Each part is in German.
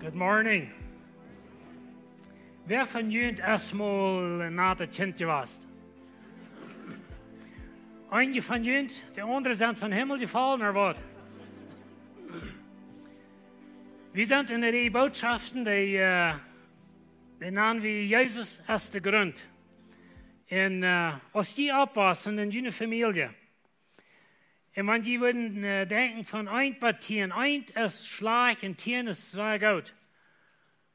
Good morning. Wer von jullie erstmal naar het kindje was? Einige von jullie, de anderen sind von Himmel gefallen, oder was? Wir sind in der Botschaften, die nennen wir Jesus als der Grund. Und als die abpassen in jullie Familie, und wenn die würden denken von ein Partien, ein ist schlecht und tien ist sehr gut.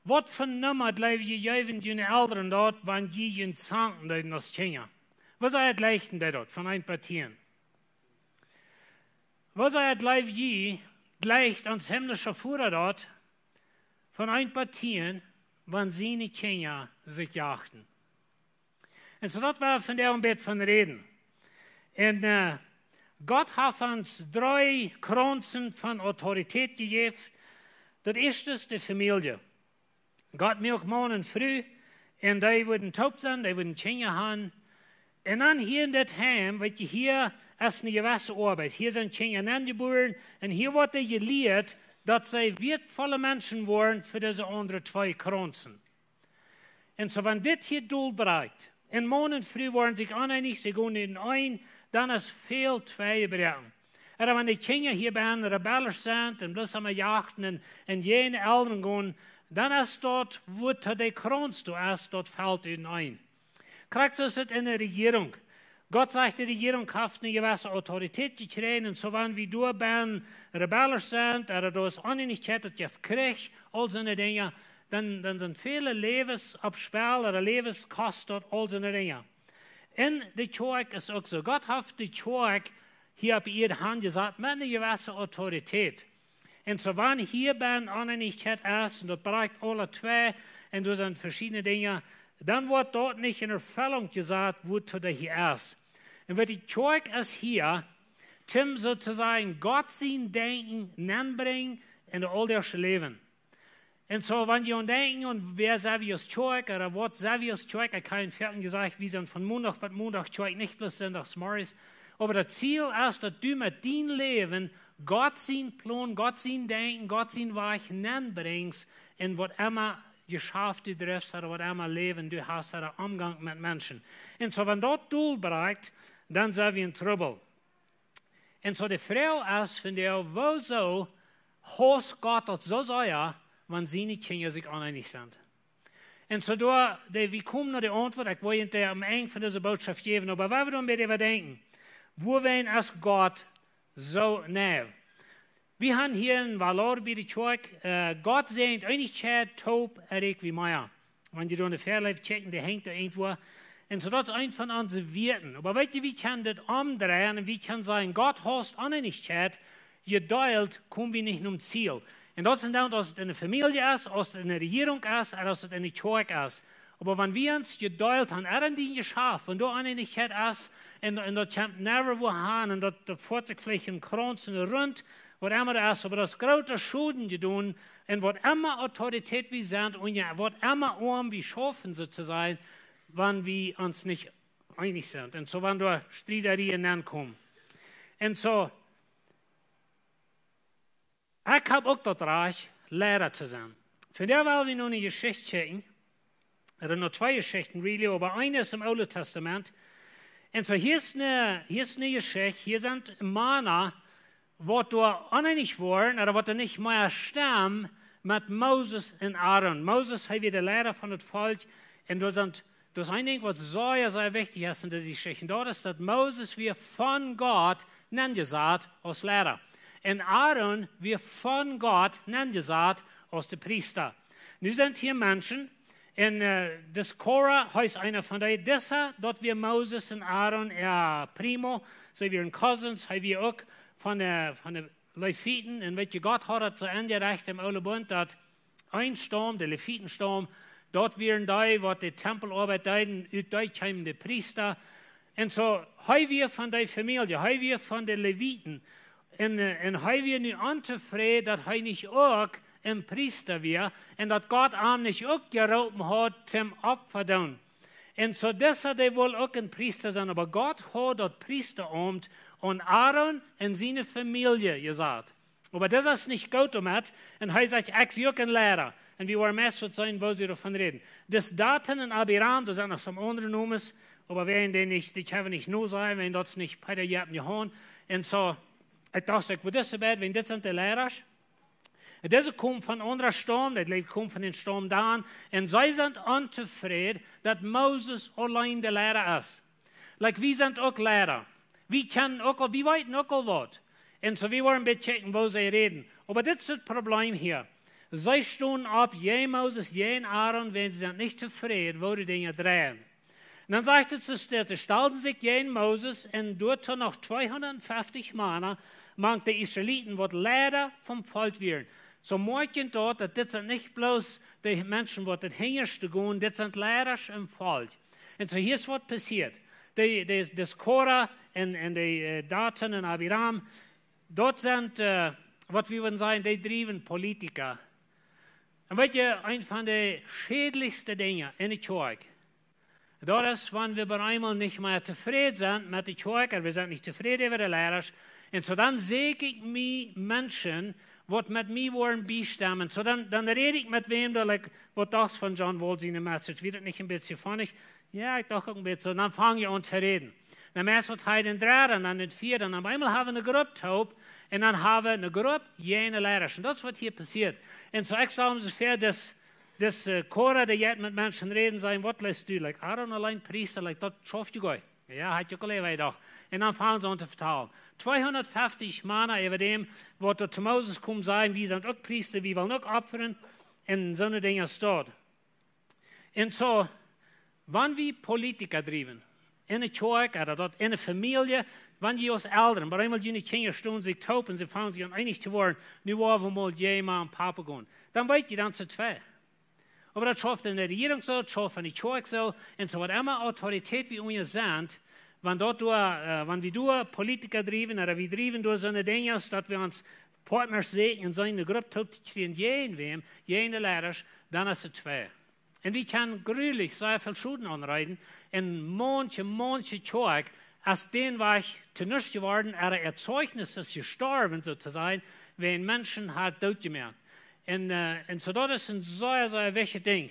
Was für Nummer bleiben je jeven jullie Eltern dort, wenn die jullie zanken in das China? Was ist das Leichten dort von ein Partien? Was ist das Leib je gleicht ans himmlische Führer dort von ein Partien, wenn sie in China sich jachten? Und so dort war von der Umbet von reden. Und Gott hat uns 3 Kronzen von Autorität gegeben. Das erste ist die Familie. Gott mir auch morgen früh, und die würden taub sein, die würden Kinder haben. Und dann hier in das Heim, weil hier ist eine gewisse Arbeit. Hier sind Kinder angeboren, und hier wird gelehrt, dass sie wertvolle Menschen waren für diese anderen 2 Kronzen. Und so, wenn das hier durchbreitet, und morgen früh waren sich einig, sie gehen in ein, dann ist viel Zweibrechen. Aber wenn die Kinder hier bei einem Rebellen sind und bloß am Jachten und jene Eltern gehen, dann ist dort, wo der Kronz du ist, dort fällt ihnen ein. Kriegt es in der Regierung. Gott sagt, die Regierung hat eine gewisse Autorität gekriegt, und so wenn wir du bei einem Rebellen sind, oder du hast Uneinigkeit, dass ihr kriegt, all so eine Dinge, dann sind viele Lebensabspiel oder Lebenskosten dort, all so eine Dinge. In der Kirche ist auch so. Gott hat die Kirche hier auf ihre Hand gesagt, mit einer gewissen Autorität. Und so, wenn hier bei einer Uneinigkeit ist, und das bereicht alle 2, und das sind verschiedene Dinge, dann wird dort nicht in Erfüllung gesagt, wo der hier ist. Und wenn die Kirche ist hier, Tim sozusagen Gott sein Denken bringen in das alltägliche Leben. Und so, wenn ihr denken, und wer Savius Kirche, oder was Savius Kirche, ich habe in Vierten gesagt, wir sind von Montag bis Montag Kirche, nicht bloß Sonntags morgens. Aber das Ziel ist, dass du mit deinem Leben Gott sein Plan, Gott sein Denken, Gott sein Weichen bringst, in was immer geschafft du triffst, oder was immer Leben du hast, oder Umgang mit Menschen. Und so, wenn das durchbreicht, dann sind wir in Trouble. Und so, die Frau ist von der, wo so, hoch Gott das so sehr, wenn sie nicht Kinder sich uneinig sind. Und so wir kommen nach der Antwort, ich wollte dir am Ende von dieser Botschaft geben, aber wenn wir dann mit überdenken, wo wen ist Gott so nah? Wir haben hier in Valor bei der Kirche, Gott sehnt Einigkeit, taub, erik wie Meier. Wenn die da eine Fairlife checken, der hängt da irgendwo. Und so das ist ein von unseren Werten. Aber weißt du, wie kann das umdrehen und wie kann sagen, Gott hast Uneinigkeit, geteilt, kommen wir nicht zum Ziel. Und das sind dann, dass es in der Familie ist, dass es in der Regierung ist, oder dass es in der Kirche ist. Aber wenn wir uns geteilt haben, die geschafft, wenn da Einigkeit ist, und das kommt never wo hin, und das fährt sich vielleicht im Kranz und rund, was immer das ist, aber das große Schulden tun, und was immer Autorität wir sind, und ja, was immer wir schaffen sozusagen, wenn wir uns nicht einig sind. Und so, wenn da Streitereien kommen. Und so, ich habe auch das Recht, Lehrer zu sein. Von der wollen wir noch eine Geschichte checken. Oder noch 2 Geschichten, really, aber eine ist im Alten Testament. Und so, hier ist eine Geschichte, hier sind Männer, die da uneinig waren, oder die nicht mehr stammen, mit Moses und Aaron. Moses war der Lehrer von dem Volk, und das ist ein Ding, was sehr, sehr wichtig ist in dieser Geschichte. Dort ist, dass Moses wir von Gott gesagt als Lehrer. Und Aaron wird von Gott gesagt als der Priester. Nun sind hier Menschen, und das Korah heißt einer von denen, dort wir Moses und Aaron, Primo, so wir in Cousins, wir auch von der Leviten, und welche Gott hat zu Ende recht im Alten Bund, dass ein Stamm, der Levitenstamm, dort wären die, was die Tempelarbeit deuten, dort kamen die Priester. Und so, wir von der Familie, wir von den Leviten, und wir nu anzufrieden, dass nicht auch ein Priester wäre, und dass Gott ihm nicht auch gerufen hat zum Opfer tun. Und so deshalb wohl auch ein Priester sein, aber Gott hat das Priesteramt und Aaron und seine Familie gesagt. Aber das ist nicht gut damit. Und er sagt, ich bin auch ein Lehrer. Und wir wollen meistens sein, wo sie davon reden. Das Daten in Abiram, das sind noch some andere Nomen, aber wenn die nicht, die können nicht nur sein, wenn das nicht bei der Jahren gehauen. Und so, ich dachte, wo das so bad, wenn das sind die Lehrer. Und das kommt von anderer Sturm, das kommt von den Sturm da. Und sie sind unzufrieden, dass Moses allein der Lehrer ist. Like, wir sind auch Lehrer. Wir kennen auch, wir weiten auch was. Und so, wir wollen ein bisschen checken, wo sie reden. Aber das ist das Problem hier. Sie stehen ab, je Moses, je Aaron, wenn sie sind nicht zufrieden, wo die Dinge drehen. Und dann sagt es, sie stellten sich je Moses und dort noch 250 Männer, mang die Israeliten, wird Lehrer vom Volk werden. So morgen dort, das sind nicht bloß die Menschen, die das hingerste gehen, das sind Lehrer im Volk. Und so hier ist was passiert. Das Korah und die Daten und Abiram, dort sind, was wir würden sagen, die driven Politiker. Und weißt du, ein von den schädlichsten Dingen in der Kirche, das ist, wenn wir einmal nicht mehr zufrieden sind mit der Kirche, wir sind nicht zufrieden über die Lehrer, und so dann sehe ich mich Menschen, die mit mir wollen beistimmen. So dann rede ich mit wem, was das von John Wall seine Message, wird das nicht ein bisschen funnig? Ja, ich dachte ein bisschen so, dann fange ich an zu reden. Dann erst wird heute den dritten, dann den vierten, dann einmal haben wir eine Gruppe taub, und dann haben wir eine Gruppe, jene Lehrer. Und das ist, was hier passiert. Und so ich sage ungefähr, das Korah, der jetzt mit Menschen reden, sagen, was lässt du? Like, Aaron allein Priester, like, das schafft du gar. Ja, hat ja gelebt, doch. Und dann fangen sie an zu vertalen. 250 Männer über dem, wo der zu Moses kommt, sagen, wir sind auch Priester, wir wollen auch opfern, und so eine Dinge steht. Und so, wenn wir Politiker driven, in der Kirche oder dort in der Familie, wenn die als Eltern, bei einmal die Kinder stehen sich taub und sie fangen sich an einig zu werden, nur wollen wir mal Mama und Papa gehen, dann weiß die dann zu zwei. Aber das schafft in der Regierung so, das schafft in der Kirche so, und so, was immer Autorität wie wir sind, wenn wir Politiker driven oder wir driven durch so eine Dinge, dass wir uns Partner sehen in so eine Gruppe taub zu kriegen, jene Lehrer, dann ist es zwei. Und wir können gründlich sehr viel Schulden anreiten, in manche Kirche, als den war ich zu nichts geworden, er Erzeugnis ist gestorben, sozusagen, wenn Menschen hat tot gemacht. Und so das ist ein sehr wichtiges Ding.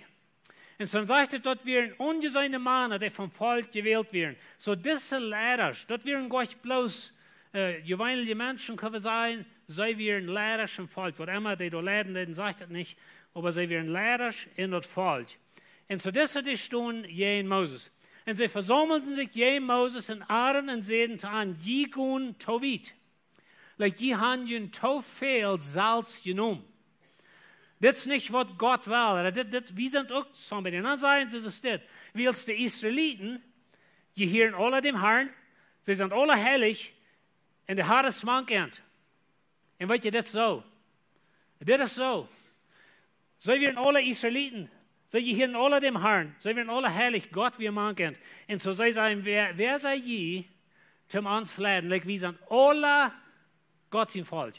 Und so sagt er, dort werden ungesehene Männer, die vom Volk gewählt werden. So diese Lehrer, dort werden gar nicht bloß gewöhnliche Menschen, können wir sagen, sie werden Lehrer im Volk. Was immer die da leiden, denen sagt das nicht, aber sie werden Lehrer in das Volk. Und so das ist die Stunde je in Moses. Und sie versammelten sich je Moses und Aaron und sehen an, die gehen Tovit. Like, die haben ihnen to viel Salz genommen. Das ist nicht, was Gott will. Wir sind auch so bei den anderen sagen, das ist das. Weil die Israeliten, die hören alle dem Herrn, sie sind alle heilig, und der Herr ist mankend. Und weißt du, das ist so. Das ist so. Sie werden alle Israeliten, sie hören alle dem Herrn, sie werden alle heilig, Gott wir mankend. Und so sie sagen, wer sei je zum uns leiden, like, wir sind alle Gott sein Volk.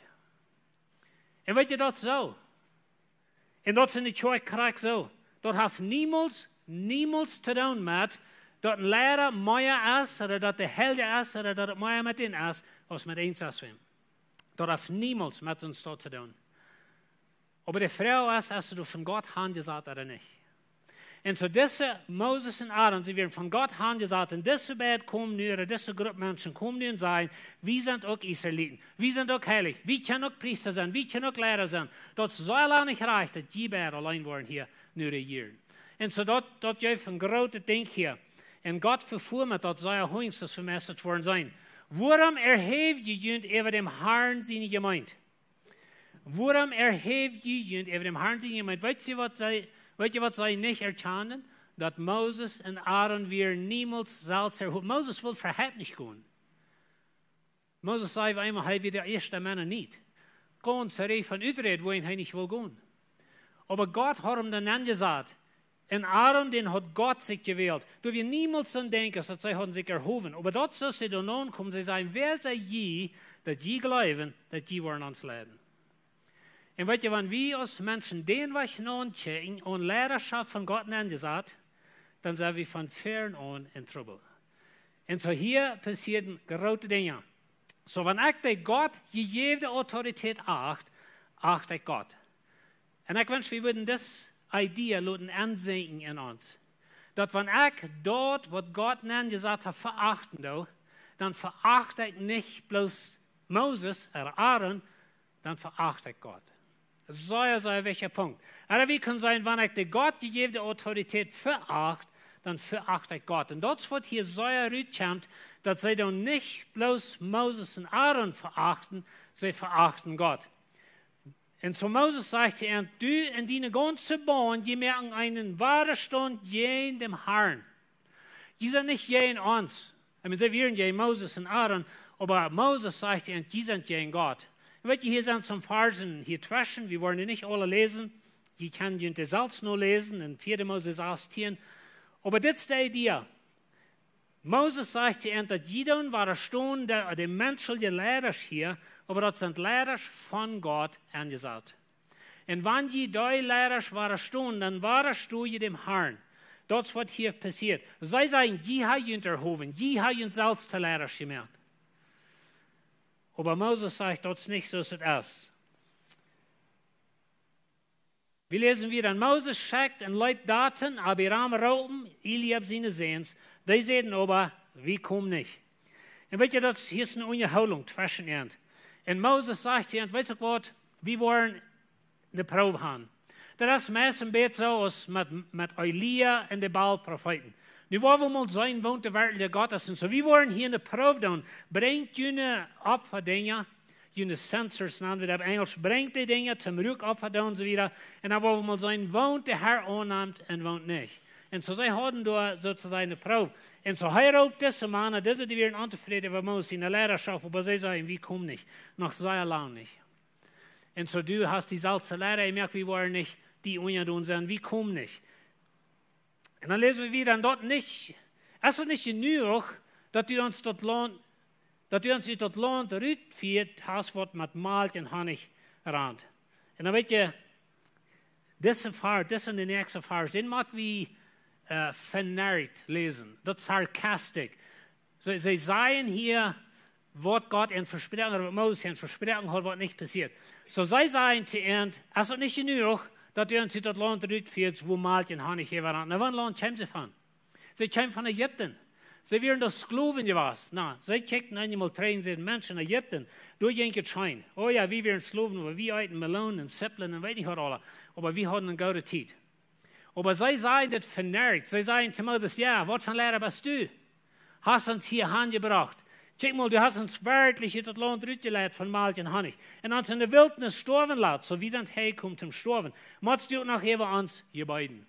Und weißt du, das ist so. Und das ist in der Kirche so. Dort hat niemals zu tun mit, dass ein Lehrer mehr ist, oder dass der Held ist, oder dass er mehr mit ihnen ist, als mit uns ist. Dort hat niemals mit uns zu tun. Aber die Frau ist, dass du von Gott handgesagt oder nicht. Und so diese Moses und Aaron, sie werden von Gott handgesagt, und diese Bett kommen nur, oder diese Gruppe Menschen kommen nur und sagen, wir sind auch Israeliten, wir sind auch heilig, wir können auch Priester sein, wir können auch Lehrer sein. Das soll auch nicht reichen, dass die beiden allein waren hier nur regieren. Und so dort gibt ein großes Ding hier. Und Gott verfuhr mir, das soll ein höchstes vermessert worden sein. Warum erhebt ihr über dem Herrn seine Gemeinde? Warum erhebt ihr über dem Herrn seine Gemeinde? Weißt du, was sie nicht erkennen? Dass Moses und Aaron wir niemals Salz erhoben. Moses will verhält nicht gehen. Moses sagt einmal, er wird der erste Mann nicht. Gehen zu von Utrecht, wohin er nicht will gehen. Aber Gott hat ihm dann gesagt, und Aaron, den hat Gott sich gewählt. Du wirst niemals dann denken, dass sie haben sich erhoben. Aber dort, so sie dann ankommen, sie sagen, wer sei je, dass die glauben, dass die wollen uns leiden. Und weißt du, wenn wir als Menschen den Weg nachchecken und Lehrerschaft von Gott angesagt, dann sind wir von fern an in Trouble. Und so hier passieren große Dinge. So, wenn ich die Gott gegeven Autorität acht ich Gott. Und ich wünsche, wir würden das Idee lassen ansinken in uns. Dass wenn ich dort, was Gott nennt, gesagt hat, verachten, dann verachte ich nicht bloß Moses oder Aaron, dann verachte ich Gott. Das ist so ein wichtiger Punkt. Aber wie kann sein, wenn ich die Gott gegebene Autorität verachte, dann verachte ich Gott. Und das wird hier so rüberkommt, dass sie dann nicht bloß Moses und Aaron verachten, sie verachten Gott. Und so Moses sagte er, du in deine ganze Bahn, die merken einen wahren Stund jen dem Herrn. Die sind nicht jen uns. Ich meine, sie wären jen Moses und Aaron, aber Moses sagte er, die sind jen Gott. Und weißt du, hier sind some Versen hier zwischen, wir wollen die nicht alle lesen, die kann die selbst nur lesen, in 4. Moses 18. Aber das ist die Idee. Moses sagte er, dass jeder war Stund der menschliche Lehrer hier, aber das sind Lehrer von Gott angesagt. Und wenn die Lehrer waren Stund, dann warst du dem Herrn. Das, was hier passiert. Sie sagen, die haben unterhoben, die haben selbst die Lehrer gemacht. Aber Moses sagt, das ist nicht so, es ist. Wir lesen wieder, Moses schickt und Leute Daten, Abiram Rauben, Eliab seine Sehens, die sehen aber, wir kommen nicht. Und weißt du, das hier ist eine Unterholung zwischen ihnen. Und Moses sagt ihnen, weißt du was, wir wollen eine Probe haben. Das ist meistens besser als mit Elia und den Baal-Propheten. Nu wollen wir mal sein, wohnt der wirkliche Gottes. Und so, wir wollen hier eine Probe tun. Bringt jene Opferdinge, jene Sensors, nennen wir das auf Englisch, bringt die Dinge zum Rückopfer und so wieder. Und dann wollen wir mal sein, wohnt der Herr annimmt und wohnt nicht. Und so, sie hatten da sozusagen eine Probe. Und so, heiratet diese Männer, diese, die werden unzufrieden, wir müssen in der Lehrerschaft, aber sie sagen, wir kommen nicht. Noch sehr lang nicht. Und so, du hast die salze Lehrer, ich merke, wir wollen nicht die Unjadun sein, wir kommen nicht. Und dann lesen wir wieder, dort nicht, es ist nicht genug, dass du uns dort lohnt, rütführt, hast was mit Malt und Honig rand. Und dann weet je, diese Vers, das sind die nächste Vers, den macht wie vernarrt lesen, das ist sarkastisch. So, sie sagen hier, was Gott in Versprechen, oder Moses in Versprechen hat, was nicht passiert. So, sie sagen zu ihnen, es ist nicht genug, dass ihr uns in das Land rütführt, wo Malt und Honig hier waren. Na, wann Land kommen sie von? Sie kommen von Ägypten. Sie wären das Sklaven gewesen. Na, sie checkten einmal 13 Menschen in Ägypten. Durch ein Schein. Oh ja, wir wären Sklaven, aber wir hatten Melonen und Zepplin und weiß nicht was alle. Aber wir hatten eine gute Zeit. Aber sie sagen das vernarrt. Sie sagen zu Moses, ja, was für ein Lehrer bist du? Hast uns hier angebracht. Check mal, du hast uns wirklich in das Land rütgeleitet von Malt und Honig. Und uns in der Wildnis sterben lassen, so wie sind hergekommen zum Sterben. Musst du noch über uns, ihr beiden.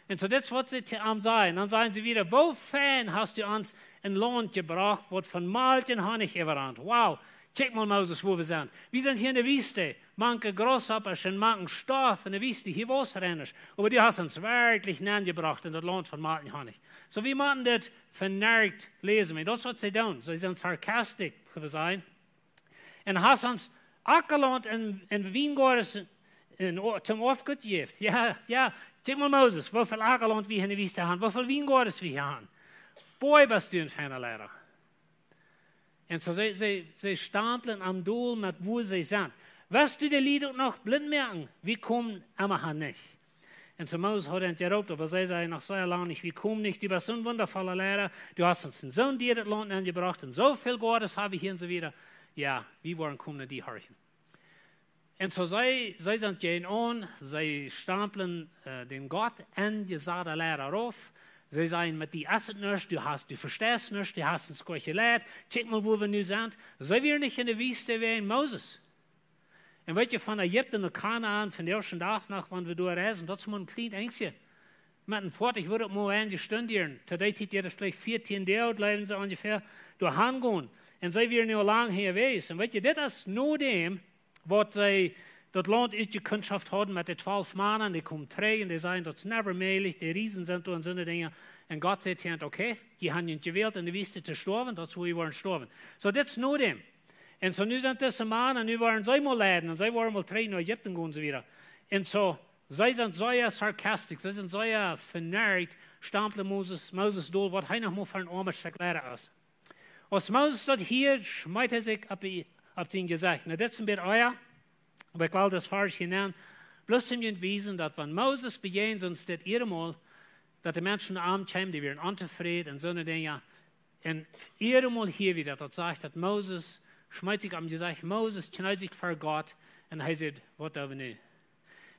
Und so das wird sie am sagen. Dann sagen sie wieder, wofern hast du uns ein Land gebracht, was von Malt und Honig überrannt? Wow, check mal, Moses, wo wir sind. Wir sind hier in der Wüste. Manche Großhoppers und manche Stoff in der Wüste, hier was rennst. Aber du hast uns wirklich gebracht in das Land von Malt und Honig. So wir machen das vernarrt lesen. Das ist, was sie tun. Sie sind sarkastisch, kann man sagen. Und hast uns Ackerland in Wien zum Aufgut gegeben. Ja. Check mal, Moses, wie viel Ackerland wir in der Wüste haben, wie viel Weingärten wir hier haben. Boy, was du ein feiner Lehrer. Und so sie stapeln am Doel mit wo sie sind. Wirst du die Lieder noch blind merken? Wir kommen immer nicht. Und so Moses hat interruptet, aber sie sagen noch sehr lange nicht, wir kommen nicht, du bist so ein wundervoller Lehrer, du hast uns einen Sohn dir das Land angebracht und so viel Gottes habe ich hier und so wieder. Ja, wir wollen kommen die horchen. Und so sie sind gehen an, sie stapeln den Gott angesagten Lehrer auf. Sie sagen, mit die essen nicht, du verstehst nicht, du hast uns gut gelehrt, check mal, wo wir nu sind. Sie wären nicht in der Wüste wie Moses. Und weißt du, von Ägypten nach Kanaan, von der ersten Tag nach, wenn wir da reisen, das ist mal ein kleines Ängstchen. Mit dem Fort, ich würde mal eine Stunde hier, today tut ihr das vielleicht 14 Tage, bleiben sie ungefähr, da hingehen. Und sie wären ja lang hier gewesen. Und weißt du, das ist nur dem, was sie das Land ausgekundschaft haben mit den 12 Männern, die kommen 3 und die sagen, das ist never möglich, die Riesen sind da und so eine Dinge. Und Gott sagt, okay, die haben ihn gewählt, in der Wüste zu sterben, das wo wir wollen sterben. So, das ist nur dem. Und so, nu sind diese Männer, nu wollen sie mal leiden, und sie wollen mal 3 nach Ägypten gehen und so wieder. Und so, sie sind sehr sarkastisch, sie sind sehr vernarrt, stapeln Moses durch, was er noch mal für ein armer Stück Lehrer ist. Als Moses dort hier, schmeißt er sich auf sein Gesicht. Na, das ist ein bisschen euer, aber ich will das falsch hinein. Bloß um zu wissen, dass wenn Moses begehen, sonst steht mal, dass die Menschen arm kommen, die werden unzufrieden und so eine Dinge. Und mal hier wieder, das sagt, dass Moses schmeißt sich am Gesicht, Moses schneidet sich vor Gott und er sagt, was da wir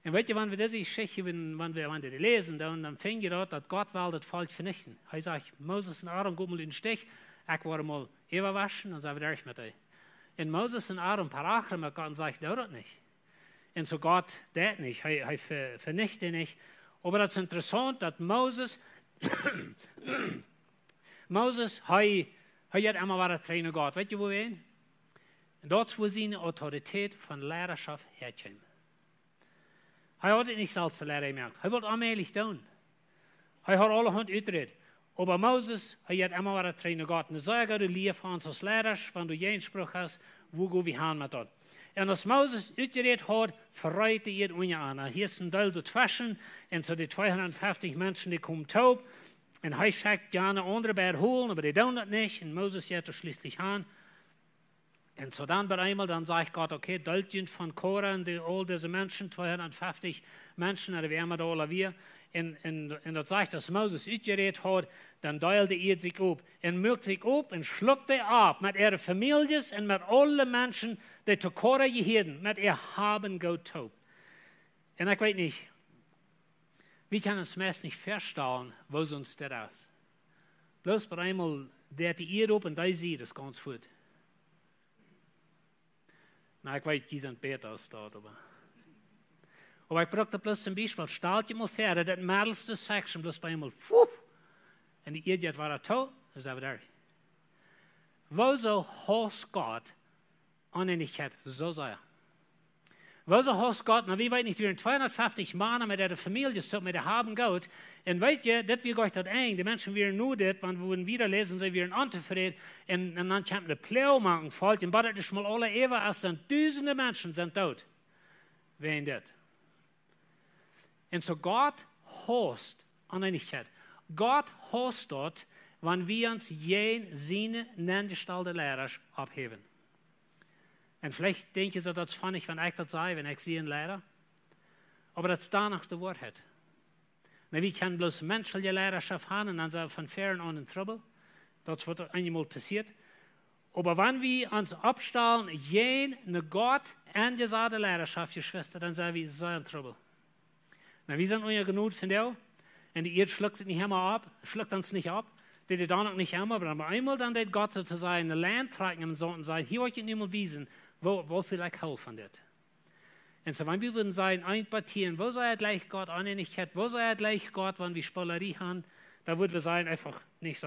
Und weißt du, wenn wir diese Geschichte, wenn wir die lesen, dann fängt ihr dort, dass Gott will das Volk vernichten. Er sagt, Moses und Aaron, guck mal in den Stich, ich war mal überwaschen und so weiter mit euch. Und Moses und Aaron parachen mit Gott und sagt, das nicht. Und so Gott, das nicht, er vernichtet nicht. Aber das ist interessant, dass Moses hat immer wieder trainen Gott. Weißt du, wo wir hin? Und dort, wo seine Autorität von Lehrerschaft herkommt. Er hat es nicht selbst Lehrer gemerkt. Er wollte allmählich tun. Er hat alle Hand uitgeredet. Aber Moses hat immer wieder trainen Gott. Und so geht du lief von uns als Lehrer, wenn du jeden Spruch hast, wo gehen wir hin mit dort. Und als Moses uitgeredet hat, verreit er ihr Unja an. Hier ist ein Teil dort waschen, und so die 250 Menschen, die kommen taub. Und er schickt gerne andere bei holen, aber die tun das nicht. Und Moses geht er schließlich an. Und so dann bei einmal, dann sagt Gott, okay, Döltchen von Korah und all diese Menschen, 250 Menschen, oder wie immer da alle wir. Und das sagt, dass Moses uitgeredet hat, dann deilte er sich auf. Und mögt sich auf und schluckte ab mit ihren Familien und mit allen Menschen, die zu Korah gehörten, mit ihr haben Gott taub. Und ich weiß nicht, wir können uns meist nicht verstehen, wo uns das ist. Bloß bei einmal, der die ihr auf und die sieht das ganz gut. Na, ich weiß, die sind besser als dort, aber ich brauchte bloß zum Beispiel, stellt dir mal vor, das mittelste Section bloß bei einmal, und die Idiot war tot, das ist aber da. Wieso hast Gott Uneinigkeit so sehr? Wieso hast Gott, na wie weit nicht, wir sind 250 Männer mit der Familie, so mit der haben Gott, und weißt du, das wir Gott hat eng, die Menschen wären nur das, wenn wir wieder lesen, sie wären unzufrieden, und dann kommt eine Plau machen, folgt, und badet es mal alle ewig, als sind tausende Menschen sind tot. Wen das? Und so Gott hast Uneinigkeit. Gott hast dort, wenn wir uns seine nenngestellte Lehrer abheben. Und vielleicht denken Sie, das fand ich, wenn ich das sage, wenn ich sie einen Lehrer. Aber das ist danach die Wahrheit. Na, wir können bloß menschliche Lehrerschaft haben und dann sind wir von fern an in Trouble. Das wird einmal passiert. Aber wenn wir uns abstellen, eine Gott angesagte Lehrerschaft, Geschwister, dann sind wir so in Trouble. Na, wir sind unja genug von der. Und die Erde schluckt es nicht immer ab, schluckt uns nicht ab. Die dann auch nicht immer, aber einmal dann wird Gott sozusagen ein Land tragen und sagen, hier wollte ich nicht mal wiesen, wo vielleicht helfen das. Und so, wenn wir würden sagen, einpartieren, wo sei gleich Gott Uneinigkeit, wo sei gleich Gott, wenn wir Spollerie haben, da würden wir sagen, einfach nicht so.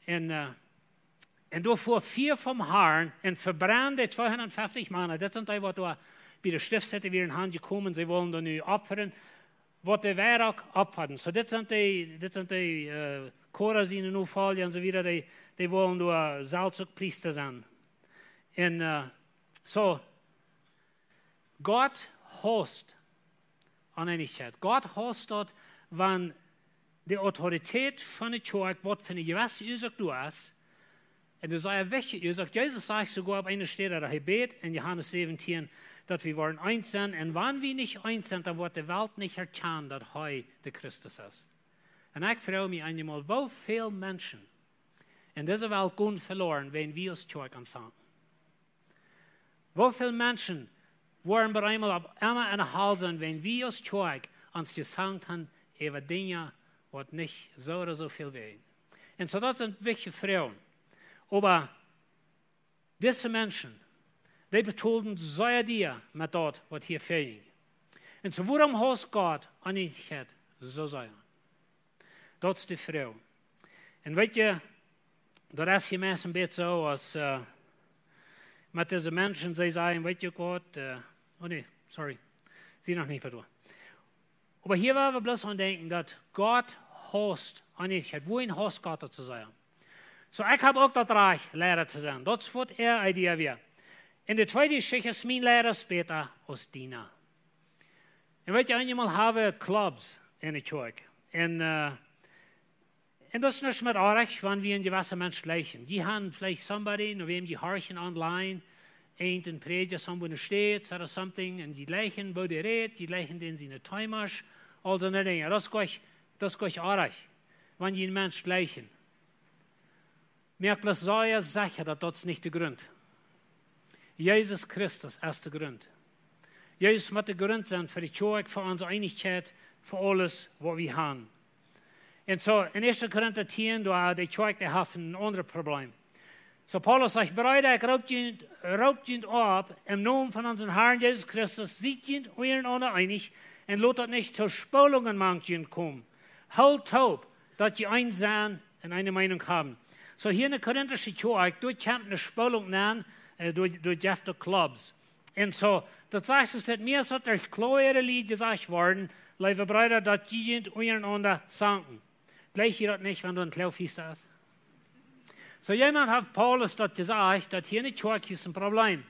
Und da fuhr 4 vom Herrn und verbrannte 250 Männer, das sind die, die da bei der Stiftshütte wieder in Hand gekommen, sie wollen da nu opfern, was der Werk opfern. So, das sind die Korazinen und Folien und so wieder, die wollen nur Salzpriester sein. Und so, Gott hast Uneinigkeit. Gott hast dort, wenn die Autorität von der Kirche, was für eine gewisse Ursache du hast, und du sagst, welche Ursache, Jesus sagt sogar auf einer Stelle, der Gebet in Johannes 17, dass wir wollen eins sind, und wenn wir nicht eins sind, dann wird die Welt nicht erkennen, dass er der Christus ist. Und ich frage mich einmal, wo viele Menschen in dieser Welt gehen verloren, wenn wir als Kirche ansehen. Wo viele Menschen waren bei einmal auf einmal in der Hals sind, wenn wir als Kirche uns gesagt haben, über Dinge, was nicht so oder so viel wehen. Und so, das sind wichtige Frauen. Aber diese Menschen, die betonen sehr dir mit dort, was hier fehlt. Und so, warum hast Gott Uneinigkeit so sein? Das ist die Frau. Und weißt du, das ist hier meist ein bisschen so, als mit diesen Menschen, sie sagen, weißt du Gott, sie noch nicht verloren. Aber hier wollen wir bloß an denken, dass Gott hast Uneinigkeit. Wohin hast Gott zu sein? So, ich habe auch das Reich, Lehrer zu sein. Das wird Idee wir. In der zweiten Geschichte ist mein Lehrer später als Diener. Und weißt du, einmal haben wir Clubs in der Kirche. Und En dat is niet meer erg, wanneer we een gewisse mens gleichen. Die haben vielleicht somebody, nur wem die horchen online, een prediger somewhere in the States or something, en die gleichen, wo die redt, die gleichen den sie nicht heimisch, all so dingen. Dat is gleich erg, wanneer je een mens gleichen. Merk bloß sehr sicher, dass das nicht der Grund. Jesus Christus ist der Grund. Jesus muss der Grund sein für die Kirche, für unsere Einigkeit, für alles, was wir haben. Und so, in 1. Korinther 10, da die Kirche, die hat ein anderes Problem. So, Paulus sagt, Brüder, ich raubt ihn ab, im Namen von unserem Herrn Jesus Christus, seid ihn untereinander einig, und lasst das nicht zur Spaltungen manchen kommen. Halt taub, dass ihr eins sein und eine Meinung haben. So, hier in der korinthischen Kirche, dort kommt eine Spaltung an, durch die Clubs. Und so, das heißt, es hat mir so durch klare Lied gesagt worden, liebe Brüder, dass die untereinander sanken. Gleich hier das nicht, wenn du ein Klaufhiester hast. So, jemand hat Paulus das gesagt, dass hier in der Kirche ist ein Problem.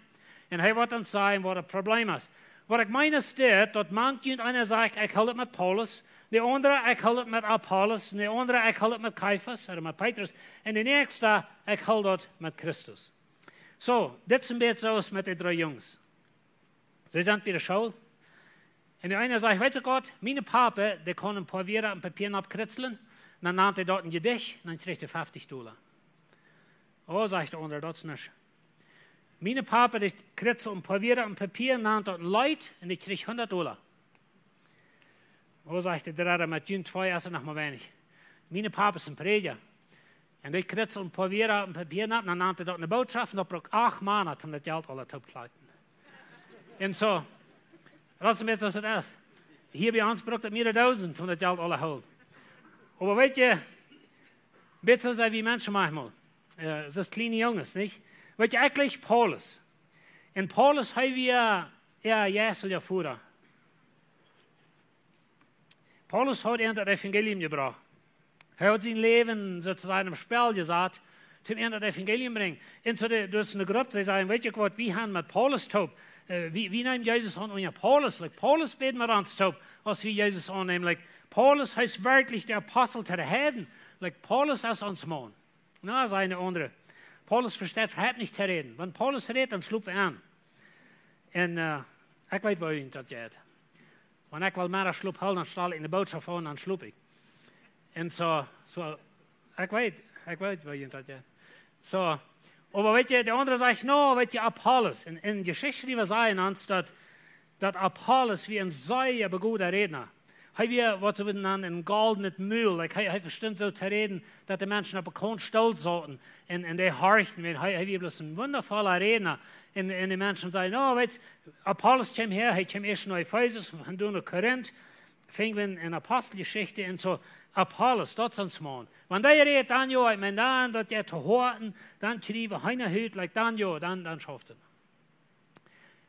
Und er wird uns sagen, was das Problem ist. Was ich meine ist, dass manche einer sagt, ich halte mit Paulus, der andere, ich halte mit Apollos, der andere, ich halte mit Kephas oder mit Petrus, und der nächste, ich halte mit Christus. So, das ist ein bisschen aus mit den 3 Jungs. Sie sind bei der Schule. Und der eine sagt, weißt du Gott, meine Papa, der kann ein paar Vieren und Papieren abkritzeln, und dann nannte er dort ein Gedicht, und dann kriegt er $50. Oh, sagt der andere, das ist nicht. Meine Papa, der kritzelt ein paar Vieren und Papier, und nannte dort ein Leut, und ich krieg $100. Oh, sagt der dritte, mit Jün 2 ist er noch mal wenig. Meine Papa ist ein Prediger. Und ich kritzelt ein paar Vieren und Papier, und dann nannte er dort eine Botschaft, und das braucht 8 Monate, um das Geld alle zu begleiten. Und so, das ist ein bisschen, was das ist. Hier bei uns braucht es mehrere 1000, um das Geld alle holen. Aber weißt du, ein bisschen so wie Menschen manchmal. Das ist kleine Jungs, nicht? Weißt du, eigentlich Paulus. Und Paulus haben wir Jesus ja vorher. Paulus hat das Evangelium gebracht. Er hat sein Leben sozusagen im Spiel gesagt, zum das Evangelium bringen. Und so, du hast eine Gruppe, die sagen, weißt du was, wie haben mit Paulus taub? Wie nehmen Jesus an? Und ja, Paulus, Paulus beten wir ans taub, als wir Jesus annehmen. Paulus heißt wirklich der Apostel der Heiden. Paulus ist uns Mann. Na, seine andere. Paulus versteht überhaupt nicht zu reden. Wenn Paulus redet, dann schluckt er an. Und ich weiß, wo ihn das geht. Wenn ich will mehr schlup holen, dann stelle ich in der Botschaft an, dann schlup ich. Und so ich weiß, wo ihn das geht. So, aber weißt du, der andere sagt, no, weißt du, Apollos. In Geschichte, die wir sagen, dass Apollos wie ein sehr guter Redner. Hij weer wat we dan een goldenen muil. Hij verstond zo te reden dat de mensen op een kont stolz zaten. En die horchten. Hij weer een wondervolle redner. En de mensen zeiden, oh, weet Apollos kwam her, hij kwam eerst naar Ephesus, van toen naar Korinth. Fingen we een apostelgeschichte en zo. Apollos, dat is ons man. Wanneer hij redt, dan ja, men dan dat je te horen, dan schrijven hij naar huid, dan ja, dan schafft het.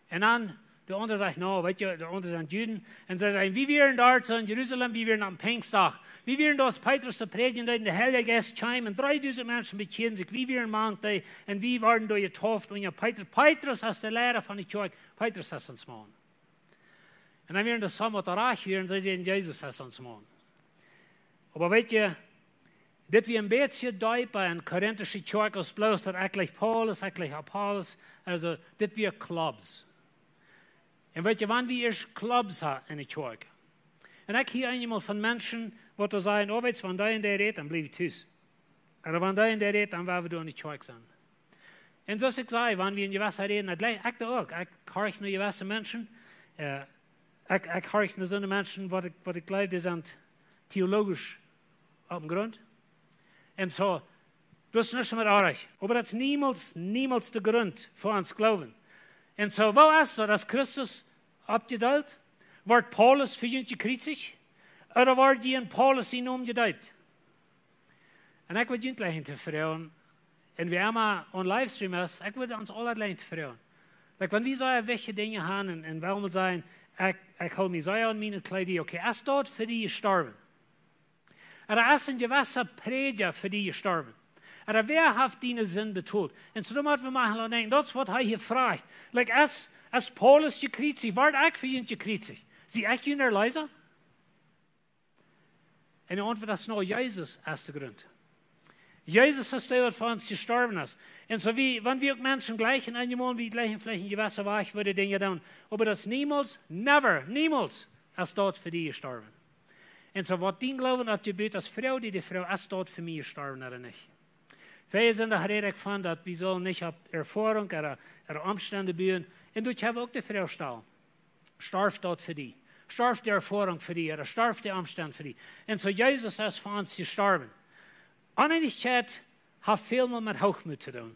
En dan, de andere zegt, nou, weet je, de andere zijn Juden. En ze zeggen, wie waren daar in Jeruzalem, wie waren am Pfingstdag. Wie waren dat Petrus te predigen, dat in de Heilige Geest kwam, en 3000 mensen bekeerden zich. Wie waren maand, en wie waren door getauft. En ja, Petrus is de leider van de kerk. Petrus is ons man. En dan waren de samen te raak weer, en ze zeiden, Jezus is ons man. Aber weet je, dit wie een beetje duiper in Korinthische kerk als bloos, dat eigenlijk Paulus, eigenlijk Apollos, also dit wie clubs. En weet je, wanneer we eerst clubs hebben in de kerk. En ik hier eenmaal van mensen, wat er zeggen, oh weet je, wanneer in de reed, dan blijf je thuis. En wanneer in de reed, dan waar we door in de kerk zijn. En zoals ik zei, wanneer we in gewisse reden, ik ook. Ik hoor naar gewisse mensen. Ik hoor naar zo'n mensen, wat ik geloof, die zijn theologisch op de grond. En zo, dat is niet meer erg. Maar dat is niemals de grond voor ons geloven. En zo, waar is dat als Christus opgedaald? Wordt Paulus 450? Of wordt die in Paulus in omgedaald? En ik wil je niet te vertellen. En we hebben een livestream is, ik wil ons alle te vertellen. Wanneer we zo'n welke dingen hebben en waarom zijn, ik hou me zo aan mijn kleding, oké, is dat voor die gestorven? Er is een gewisse prediger voor die gestorven. En wer heeft die zin betoeld? En zo moeten we maar denken, dat is wat hij hier vraagt. Als Paulus gekriegt, wordt ik voor je gekriegt. Zie ik je naar Lezer? En de antwoord is nou, Jezus is de grond. Jezus is der, wat voor ons gestorben ist. Und so wie, wenn wir auch Menschen gleichen Animalen, wie gleichen vielleicht in gewisser Weise würde Dinge tun. Aber das niemals, never, niemals ist dort für die gestorben. Und so was die glauben, dass die Böte als Frau, die Frau ist dort für mich gestorben oder nicht. Viele sind der Rede von, dass wir sollen nicht auf Erfahrung oder Umstände bauen. Und dort haben auch die Frau stehen. Starf dort für die. Starf die Erfahrung für die oder starf die Umstände für die. Und so Jesus ist für uns gestorben. Uneinigkeit hat viel mit Hochmut zu tun.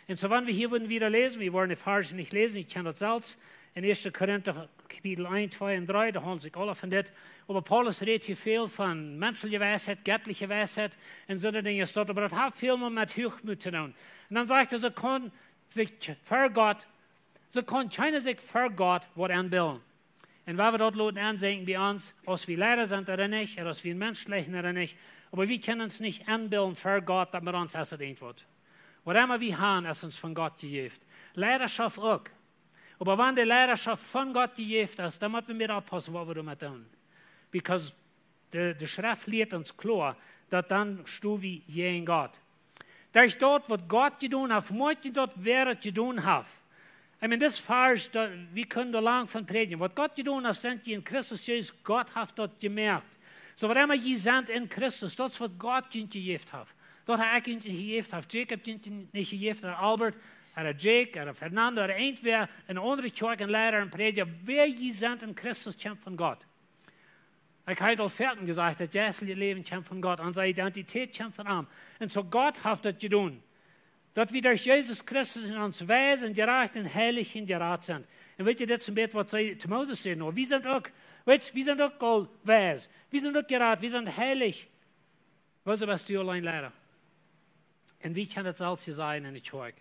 Und so, wenn wir hier würden wieder lesen, wir wollen die Verse nicht lesen, ich kenne das selbst, in 1. Korinther Kapitel 1, 2 und 3, da holen sich alle von das. Aber Paulus redet hier viel von menschlicher Weisheit, göttlicher Weisheit und so Dinge. Aber das hat viel mit Hochmut zu tun. Und dann sagt er, sie kann keiner sich für Gott was anbilden. Und wenn wir dort Leute ansehen bei uns, als wir Lehrer sind oder nicht, oder als wir menschlichen oder nicht, aber wir können uns nicht anbilden für Gott, dass wir uns das wird. Was immer wir haben, ist uns von Gott gegeben. Lehrerschaft auch. Aber wenn die Lehrerschaft von Gott gegeben ist, dann müssen wir aufpassen, was wir damit tun. Because die Schrift lehrt uns klar, dass dann stehen wir gegen Gott. Durch dort, was Gott getan hat, möchte dort, wer es getan hat. I mean, das Vers, wir können da lang von predigen. Was Gott getan hat, sind die in Christus Jesus, Gott hat dort gemerkt. So, was immer je sind in Christus, das, was Gott ihnen gegeben hat. Dort hat ihnen gegeben, hat Jacob ihnen nicht gegeben, oder Albert, oder Jake, oder Fernando, oder irgendwer, eine andere Kirche, ein Lehrer, ein Prediger, wer je sind in Christus, kommt von Gott. Ich habe al Ferten gesagt, das geistliche Leben kommt von Gott, unsere Identität kommt von ihm. Und so Gott hat das getan. Dass wir durch Jesus Christus in uns Wesen gerecht und heilig in Gerat sind. Und wisst ihr, das zum Beispiel, was sie zu Moses sehen, wir sind auch, wir sind auch gold weis, wir sind auch gerat, wir sind heilig. Was du allein Lehrer? Und wie kann das alles sein in der Kirche?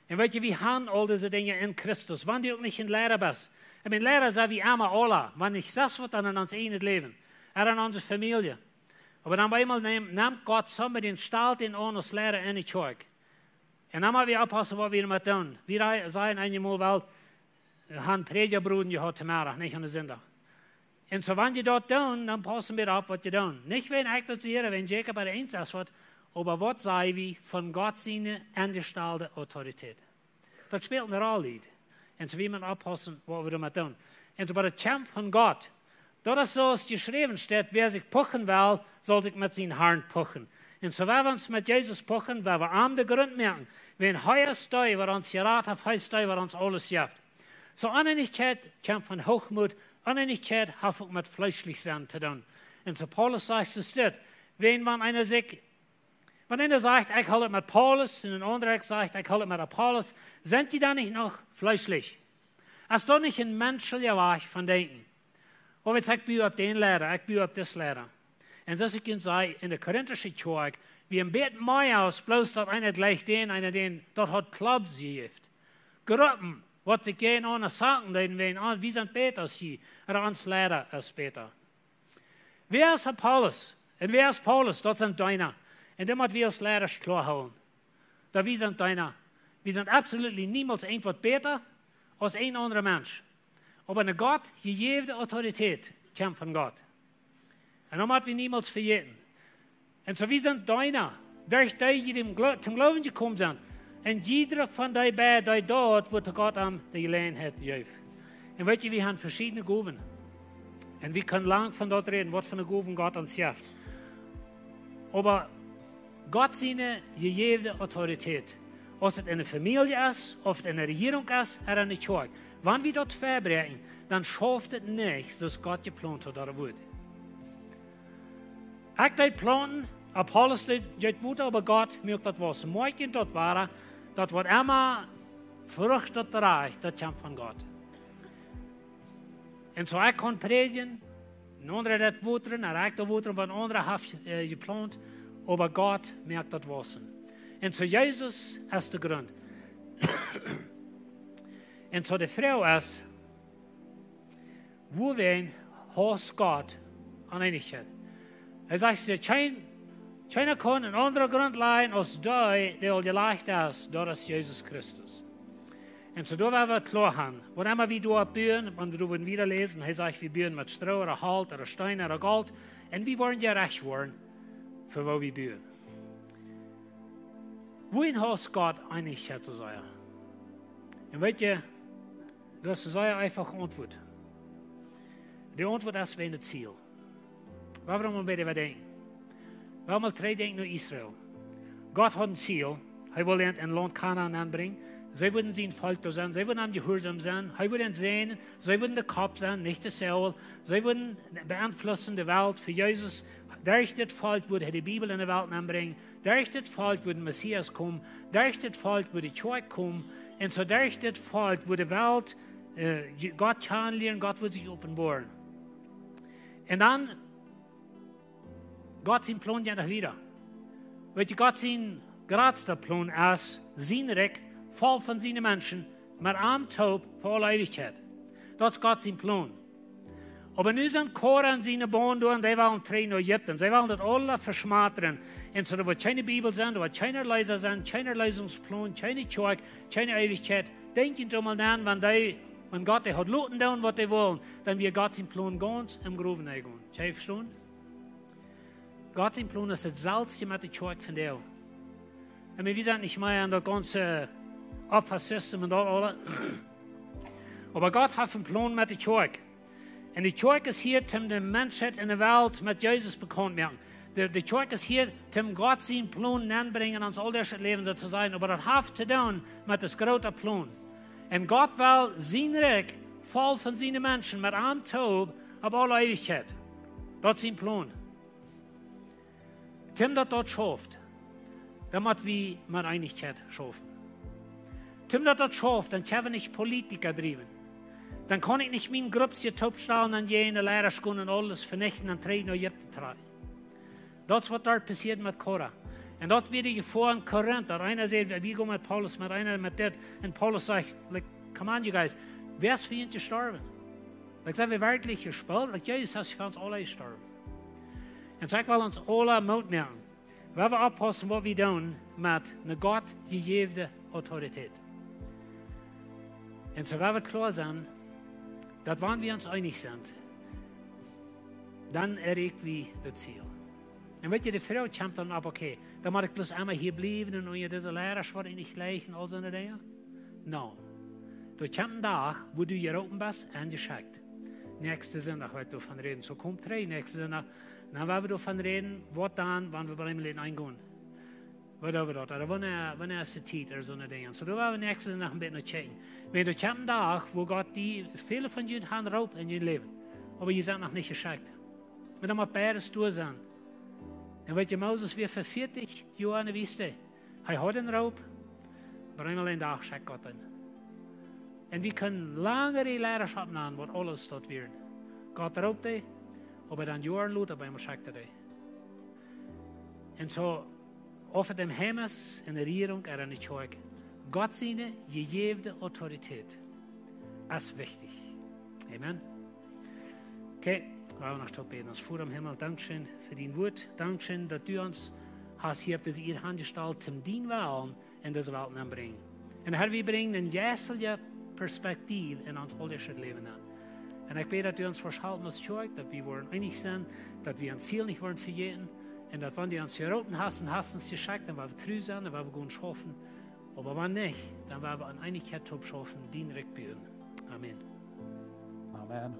Und wisst ihr, wir haben all diese Dinge in Christus, wenn du auch nicht ein Lehrer bist. Ich bin Lehrer, sei wie einmal alle, wenn ich das wird, dann in uns eigenes Leben, in unsere Familie. Aber dann einmal nimmt Gott zusammen den Stahl in uns Lehrer in die Kirche. Und dann müssen wir aufpassen, was wir damit tun. Wir sagen einmal, weil wir haben Predigerbrüder gehabt zum Mittag, nicht an der Sonntag. Und so, wenn die dort tun, dann passen wir auf, was die tun. Nicht, wenn ich das sehe, wenn Jacob bei der Einsatz wird, aber was sei wie von Gott seine angestellte Autorität. Das spielt eine Rolle. Und so, wie man aufpassen, was wir damit tun. Und so, bei der Kampf von Gott, dort ist so, es geschrieben steht, wer sich puchen will, soll sich mit seinen Haaren puchen. Und so, wenn wir uns mit Jesus puchen, weil wir am den Grund merken, wenn heuer Steu, was uns geraten hat, heuer Steu, was uns alles jaft. So, Uneinigkeit kommt von Hochmut, Uneinigkeit hat auch mit Fleischlichsein zu tun. Und so, Paulus sagt es dort, wenn einer sagt, ich halte mit Paulus, und ein anderer sagt, ich halte mit Apollos, sind die dann nicht noch fleischlich? Es ist doch nicht ein menschlicher Weg von Denken. Aber jetzt, ich bin auf den Lehrer, ich bin auf das Lehrer. Und das ich Ihnen sage, in der korinthischen Kirche, wie ein bisschen mehr aus, bloß dort einer gleich einer den, dort hat Clubs gegeben. Gruppen, was sich gehen ohne sagen, wie sind Peter als hier, oder uns Lehrer als Peter. Wer ist Apollos? Und wer ist Paulus? Dort sind deiner. Und dem hat wir als Lehrer klar holen. Da wir sind deiner. Wir sind absolut niemals irgendwas besser als ein anderer Mensch. Aber eine Gott, jede Autorität kommt von Gott. Und das wir niemals vergessen. Und so wir sind deiner, durch die zum Glauben gekommen sind. Und jeder von die bei dort, wo Gott am die Gelegenheit gibt. Und weißt du, wir haben verschiedene Gaben. Und wir können lang von dort reden, was für eine Gaben Gott uns gibt. Aber Gott seine jede Autorität. Ob es in der Familie ist, ob es in der Regierung ist, oder in der Kirche. Wenn wir dort verbrechen, dann schafft es nicht, dass Gott geplant hat oder wird. Ich deed planten, Apollos deed woede, aber Gott merkt dat was mooi in dat waren, dat wat immer vrucht dat reicht, dat komt van Gott. En zo ik kon predigen, een andere dat woederen, en ik dat woederen, wat een andere heeft geplant, aber Gott merkt dat was. En zo Jezus is de grond. En zo de vrouw is, wo wen hoort Gott aan einigheid. Hij zegt, keiner kann een andere grond leiden als die al gelegd is, dat is Jezus Christus. Und so da werden wir klar haben, wo immer wir da bühen, wenn wir da wieder lesen, er sagt, wir bühen mit Stroh oder Halt oder Stein oder Gold, und wir wollen ja recht werden, für wo wir bühen. Wohin hast Gott eigentlich zu sein? Und weißt du, das ist einfach Antwort. Die Antwort ist wie ein Ziel. Warum wir bitte denken? Wir haben mal 3 denken nur Israel. Gott hat ein Ziel. Er will ein Land Kanaan anbringen. Sie würden sein Volk da sein. Sie würden am Gehorsam sein. Er würden sehen. Sie würden der Kopf sein, nicht der Seele. Sie würden beeinflussen die Welt für Jesus. Durch das Volk würde er die Bibel in die Welt anbringen. Durch das Volk würde Messias kommen. Durch das Volk würde die Kirche kommen. Und so durch das Volk würde die Welt Gott kennenlernen. Gott würde sich offenbaren. Und dann Gott sein Plan ja noch wieder. Weil Gott sein geradster Plan ist, sein Reich voll von seinen Menschen, mit arm taub für alle Ewigkeit. Das ist Gott sein Plan. Aber nu sind Chore an seine Bahn und die wollen 3 noch jetten. Sie wollen das alle verschmattern. Und so, da wird keine Bibel sein, da wird keine Leser sein, keine Lösungsplan, keine Kirche, keine Ewigkeit. Denken Sie mal an, wenn Gott die hat Leuten tun, was die wollen, dann wird Gott sein Plan ganz im Gruben eingehen. Schau, verstehen? Gott sein Plan ist das Salz mit der Kirche von dir. Und wir sind nicht mehr an das ganze Opfersystem und alles. Aber Gott hat einen Plan mit der Kirche. Und die Kirche ist hier, um die Menschheit in der Welt mit Jesus bekannt zu machen. Die Kirche ist hier, um Gott seinen Plan anbringen, ans alltägliche Leben zu sein. Aber das hat zu tun mit dem großen Plan. Und Gott will sein Reich voll von seinen Menschen mit einem Taub auf alle Ewigkeit. Das ist sein Plan. Tim das dort schafft, damit wir mit Einigkeit schaffen. Tim das schafft, dann können wir nicht Politiker driven. Dann kann ich nicht mein Grüppchen topstellen und jene Lehrerschulen und alles vernichten und treten und jette tragen. Das ist, was dort passiert mit Korah. Und dort wird vor in Korinth, da einer sagt, wir gehen mit Paulus, mit einer mit das. Und Paulus sagt, like, come on, you guys, wer ist für ihn gestorben? Like, sind wir wirklich gespielt? Like, Jesus hat für uns alle gestorben. Und so, ich will uns alle Mut machen. Wir wollen aufpassen, was wir tun mit einer Gott gegebenen Autorität. Und so, wenn wir klar sind, dass wenn wir uns einig sind, dann erreichen wir das Ziel. Und wenn die Frau kommt dann ab, okay, dann muss ich bloß einmal hier bleiben und ihr diese Lehrer schwört nicht gleich und all so eine Dinge. No. Du kommt ein Tag, wo du hier oben bist, angeschickt. Nächste Sonntag wird davon reden. So kommt 3, nächste Sonntag. Dann werden wir davon reden, was dann, wenn wir bei dem Leben eingehen. Was wir dort, oder wenn er sich zieht, oder so eine Dinge. So, da werden wir nächste Sonntag ein bisschen checken. Wenn du kommt ein Tag, wo Gott viele von ihnen haben Raub in ihrem Leben, aber ihr seid noch nicht geschickt. Und dann muss beides durch sein. Und weet je, Moses weer voor 40 jaar in de Wüste. Hij had een Raub, maar eenmaal een dag schickt Gott ihn. Und wir können langere Leidenschaft nehmen, was alles dort wird. Gott raubt die, aber dann Jahren lut, aber einmal schickt die. Und so, auf dem Himmels, in der Regierung, in der Kirche, Gott seine gegebene Autorität ist wichtig. Amen. Okay. Wir wollen noch top beten. Als Vater im Himmel, Dankeschön für dein Wort. Dankeschön, dass du uns hast hier auf diese ihr Handgestalt zum Dienen wollen in diese Welt anbringen. Und Herr, wir bringen eine jährliche Perspektive in uns alltägliches Leben an. Und ich bete, dass du uns verschalten als Kirche, dass wir wollen einig sind, dass wir ein Ziel nicht wollen vergeten. Und dass wenn du uns geroten hast und hast uns geschickt, dann werden wir treu sein, dann werden wir gut schaffen. Aber wenn nicht, dann werden wir an Einigkeit top schaffen, den Recht bühren. Amen. Amen.